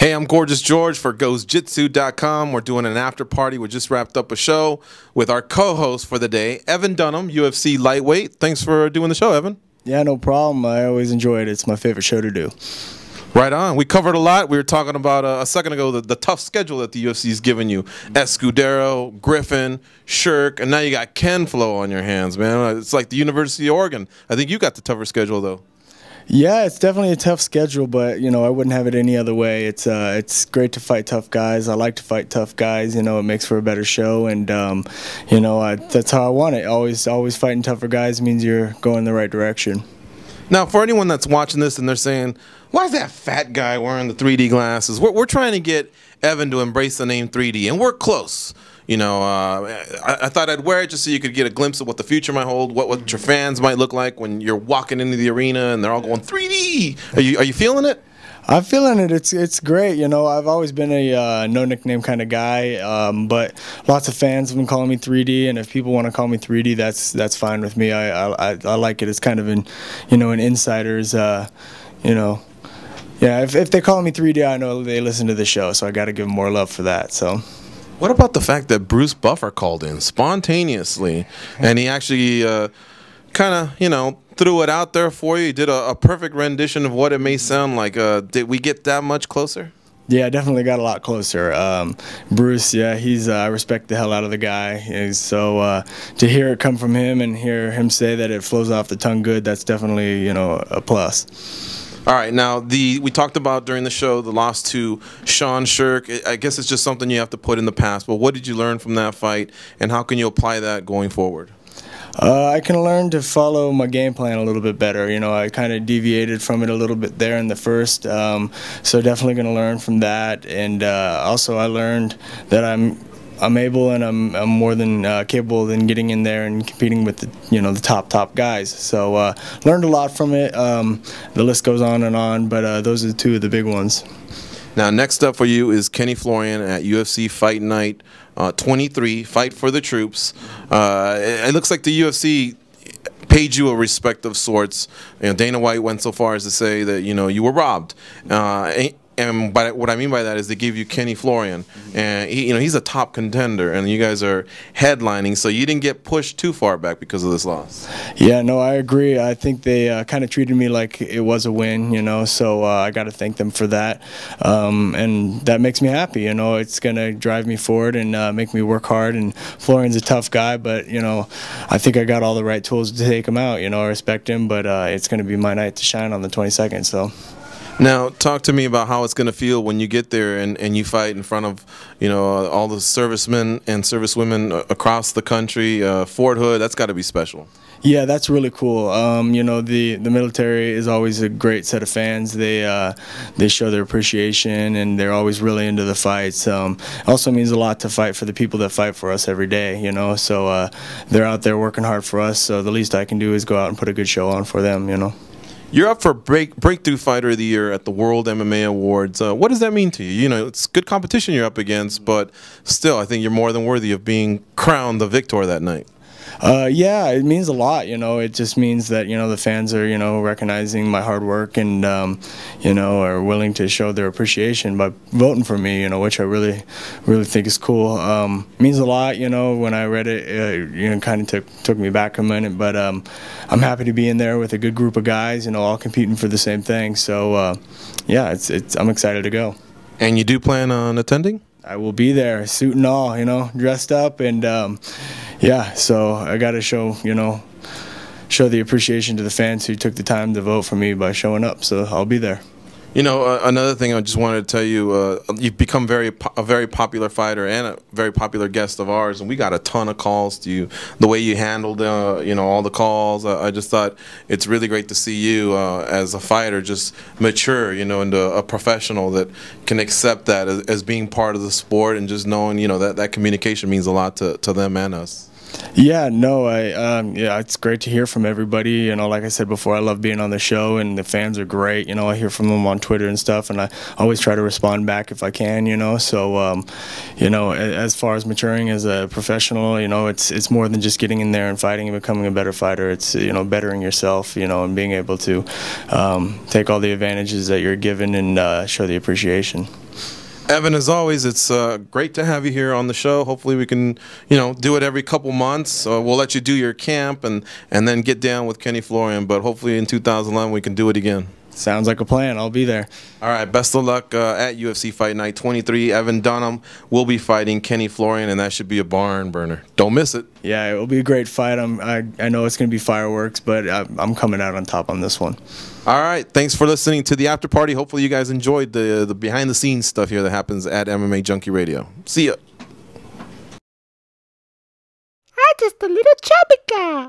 Hey, I'm Gorgeous George for GhostJitsu.com. We're doing an after party. We just wrapped up a show with our co-host for the day, Evan Dunham, UFC lightweight. Thanks for doing the show, Evan. Yeah, no problem. I always enjoy it. It's my favorite show to do. Right on. We covered a lot. We were talking about a second ago the tough schedule that the UFC's given you. Escudero, Griffin, Shirk, and now you got Ken Flo on your hands, man. It's like the University of Oregon. I think you got the tougher schedule, though. Yeah, it's definitely a tough schedule, but I wouldn't have it any other way. It's great to fight tough guys. I like to fight tough guys. It makes for a better show, and that's how I want it. Always fighting tougher guys means you're going in the right direction. Now, for anyone that's watching this and they're saying, why is that fat guy wearing the 3D glasses? We're trying to get Evan to embrace the name 3D, and we're close. I thought I'd wear it just so you could get a glimpse of what the future might hold, what your fans might look like when you're walking into the arena and they're all going 3D. Are you feeling it? I'm feeling it. It's great. I've always been a no nickname kind of guy, but lots of fans have been calling me 3D, and if people want to call me 3D, that's fine with me. I like it. It's kind of an insider's, Yeah, if they call me 3D, I know they listen to the show, so I got to give them more love for that. So. What about the fact that Bruce Buffer called in spontaneously, and he actually kind of, threw it out there for you? He did a perfect rendition of what it may sound like. Did we get that much closer? Yeah, definitely got a lot closer. Bruce, yeah, I respect the hell out of the guy. So to hear it come from him and hear him say that it flows off the tongue good, that's definitely, a plus. All right, now we talked about during the show the loss to Sean Shirk. I guess it's just something you have to put in the past, but what did you learn from that fight, and how can you apply that going forward? I can learn to follow my game plan a little bit better. I kind of deviated from it a little bit there in the first, so definitely going to learn from that. And also I learned that I'm able and I'm more than capable in getting in there and competing with the top guys. So learned a lot from it. The list goes on, but those are two of the big ones. Now, next up for you is Kenny Florian at UFC Fight Night 23, Fight for the Troops. It looks like the UFC paid you a respect of sorts. Dana White went so far as to say that you were robbed. And what I mean by that is they give you Kenny Florian, and he's a top contender, and you guys are headlining, so you didn't get pushed too far back because of this loss. Yeah, no, I agree. I think they kind of treated me like it was a win, so I got to thank them for that, and that makes me happy. It's going to drive me forward and make me work hard, and Florian's a tough guy, but, I think I got all the right tools to take him out. I respect him, but it's going to be my night to shine on the 22nd, so. Now, talk to me about how it's going to feel when you get there and you fight in front of, all the servicemen and servicewomen across the country. Fort Hood, that's got to be special. Yeah, that's really cool. The military is always a great set of fans. They show their appreciation, and they're always really into the fights. It also means a lot to fight for the people that fight for us every day, So they're out there working hard for us, so the least I can do is go out and put a good show on for them, You're up for Breakthrough Fighter of the Year at the World MMA Awards. What does that mean to you? It's good competition you're up against, but still, I think you're more than worthy of being crowned the victor that night. Yeah, it means a lot. It just means that the fans are recognizing my hard work and are willing to show their appreciation by voting for me. Which I really think is cool. It means a lot. When I read it, kind of took me back a minute, but I'm happy to be in there with a good group of guys. All competing for the same thing. So yeah, I'm excited to go. And you do plan on attending? I will be there, suit and all, dressed up, and yeah. So I got to show the appreciation to the fans who took the time to vote for me by showing up. So I'll be there. Another thing I just wanted to tell you, you've become a very popular fighter and a very popular guest of ours, and we got a ton of calls to you. The way you handled, all the calls, I just thought it's really great to see you as a fighter just mature, into a professional that can accept that as being part of the sport, and just knowing, that communication means a lot to them and us. Yeah, no, yeah, it's great to hear from everybody. You know, like I said before, I love being on the show, and the fans are great. You know, I hear from them on Twitter and stuff, and I always try to respond back if I can. You know, so you know, as far as maturing as a professional, you know, it's more than just getting in there and fighting and becoming a better fighter. It's, you know, bettering yourself, you know, and being able to take all the advantages that you're given and show the appreciation. Evan, as always, it's great to have you here on the show. Hopefully we can, you know, do it every couple months. We'll let you do your camp and then get down with Kenny Florian, but hopefully in 2011 we can do it again. Sounds like a plan. I'll be there. All right, best of luck at UFC Fight Night 23. Evan Dunham will be fighting Kenny Florian, and that should be a barn burner. Don't miss it. Yeah, it will be a great fight. I know it's going to be fireworks, but I'm coming out on top on this one. All right, thanks for listening to the after party. Hopefully you guys enjoyed the behind the scenes stuff here that happens at MMA Junkie Radio. See ya. I'm just a little chubby guy.